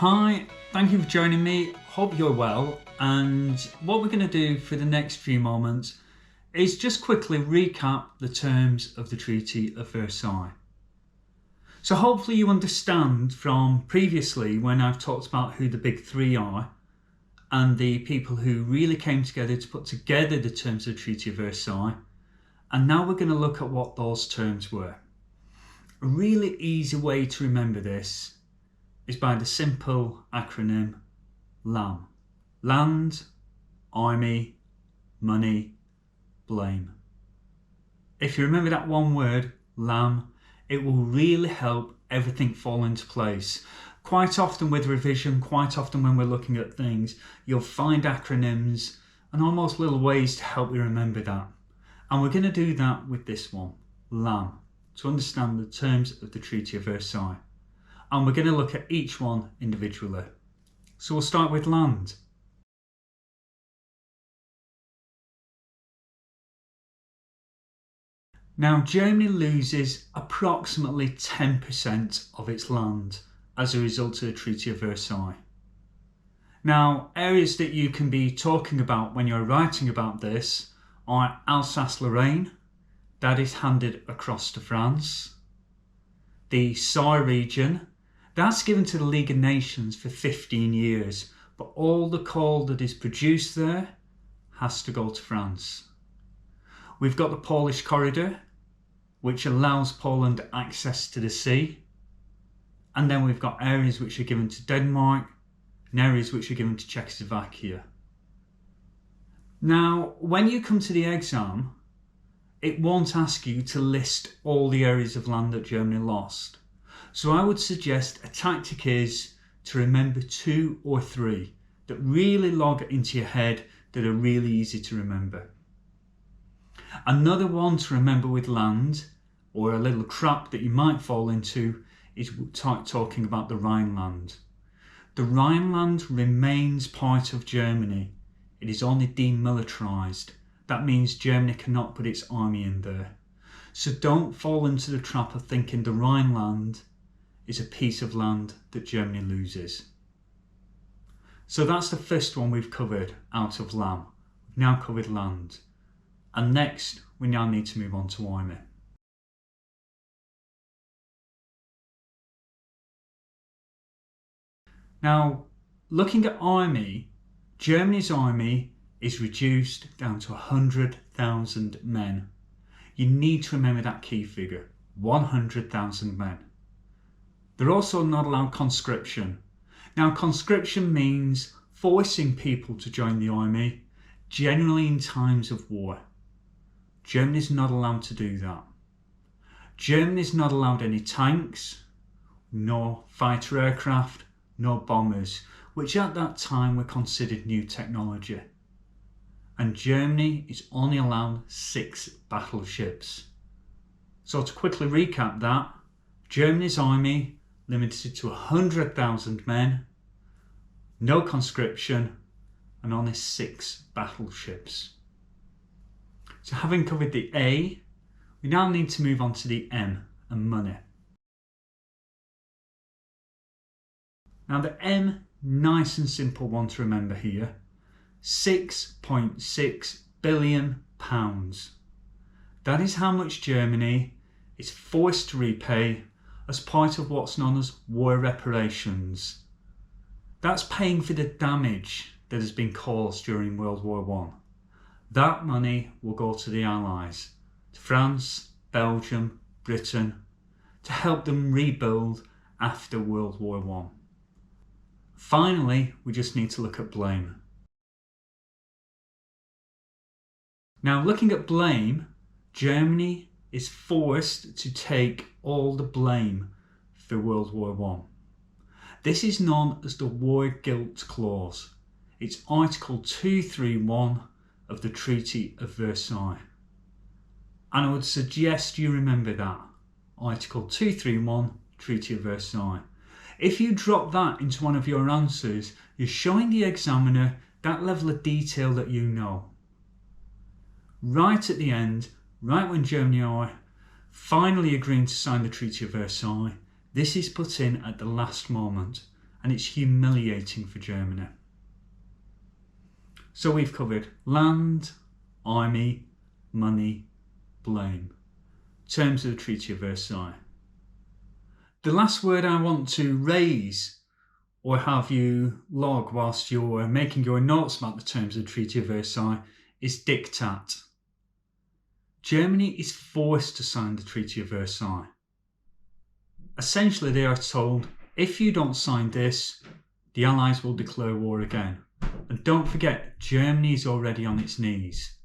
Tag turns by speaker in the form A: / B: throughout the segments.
A: Hi, thank you for joining me. Hope you're well. And what we're going to do for the next few moments is just quickly recap the terms of the Treaty of Versailles. So hopefully you understand from previously when I've talked about who the big three are and the people who really came together to put together the terms of the Treaty of Versailles. And now we're going to look at what those terms were. A really easy way to remember this is by the simple acronym LAM. Land, Army, Money, Blame. If you remember that one word, LAM, it will really help everything fall into place. Quite often with revision, quite often when we're looking at things, you'll find acronyms and almost little ways to help you remember that. And we're going to do that with this one, LAM, to understand the terms of the Treaty of Versailles. And we're going to look at each one individually. So we'll start with land. Now Germany loses approximately 10% of its land as a result of the Treaty of Versailles. Now areas that you can be talking about when you're writing about this are Alsace-Lorraine, that is handed across to France. The Saar region, that's given to the League of Nations for 15 years, but all the coal that is produced there has to go to France. We've got the Polish corridor, which allows Poland access to the sea. And then we've got areas which are given to Denmark and areas which are given to Czechoslovakia. Now, when you come to the exam, it won't ask you to list all the areas of land that Germany lost. So I would suggest a tactic is to remember 2 or 3 that really log into your head that are really easy to remember. Another one to remember with land, or a little trap that you might fall into, is talking about the Rhineland. The Rhineland remains part of Germany. It is only demilitarized. That means Germany cannot put its army in there. So don't fall into the trap of thinking the Rhineland is a piece of land that Germany loses. So that's the first one we've covered out of LAM. We've now covered land. And next, we now need to move on to army. Now, looking at army, Germany's army is reduced down to 100,000 men. You need to remember that key figure, 100,000 men. They're also not allowed conscription. Now, conscription means forcing people to join the army, generally in times of war. Germany's not allowed to do that. Germany's not allowed any tanks, nor fighter aircraft, nor bombers, which at that time were considered new technology. And Germany is only allowed 6 battleships. So to quickly recap that, Germany's army limited to 100,000 men, no conscription, and only 6 battleships. So having covered the A, we now need to move on to the M, and money. Now the M, nice and simple one to remember here, £6.6 billion. That is how much Germany is forced to repay as part of what's known as war reparations. That's paying for the damage that has been caused during World War I. That money will go to the Allies, to France, Belgium, Britain, to help them rebuild after World War I. Finally, we just need to look at blame. Now, looking at blame, Germany is forced to take all the blame for World War I. This is known as the War Guilt Clause. It's Article 231 of the Treaty of Versailles. And I would suggest you remember that. Article 231, Treaty of Versailles. If you drop that into one of your answers, you're showing the examiner that level of detail that you know. Right at the end, right when Germany are finally agreeing to sign the Treaty of Versailles, this is put in at the last moment and it's humiliating for Germany. So we've covered land, army, money, blame. Terms of the Treaty of Versailles. The last word I want to raise or have you log whilst you're making your notes about the terms of the Treaty of Versailles is diktat. Germany is forced to sign the Treaty of Versailles. Essentially, they are told, if you don't sign this, the Allies will declare war again. And don't forget, Germany is already on its knees,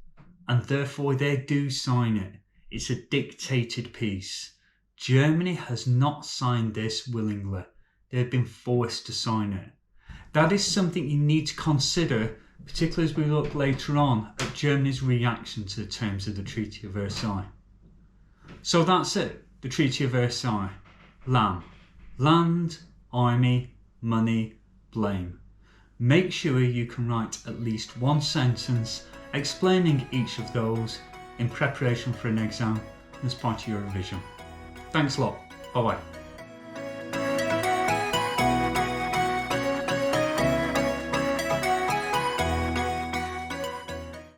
A: and therefore they do sign it. It's a dictated peace. Germany has not signed this willingly. They've been forced to sign it. That is something you need to consider, particularly as we look later on at Germany's reaction to the terms of the Treaty of Versailles. So that's it, the Treaty of Versailles. LAM. Land, army, money, blame. Make sure you can write at least one sentence explaining each of those in preparation for an exam as part of your revision. Thanks a lot. Bye bye.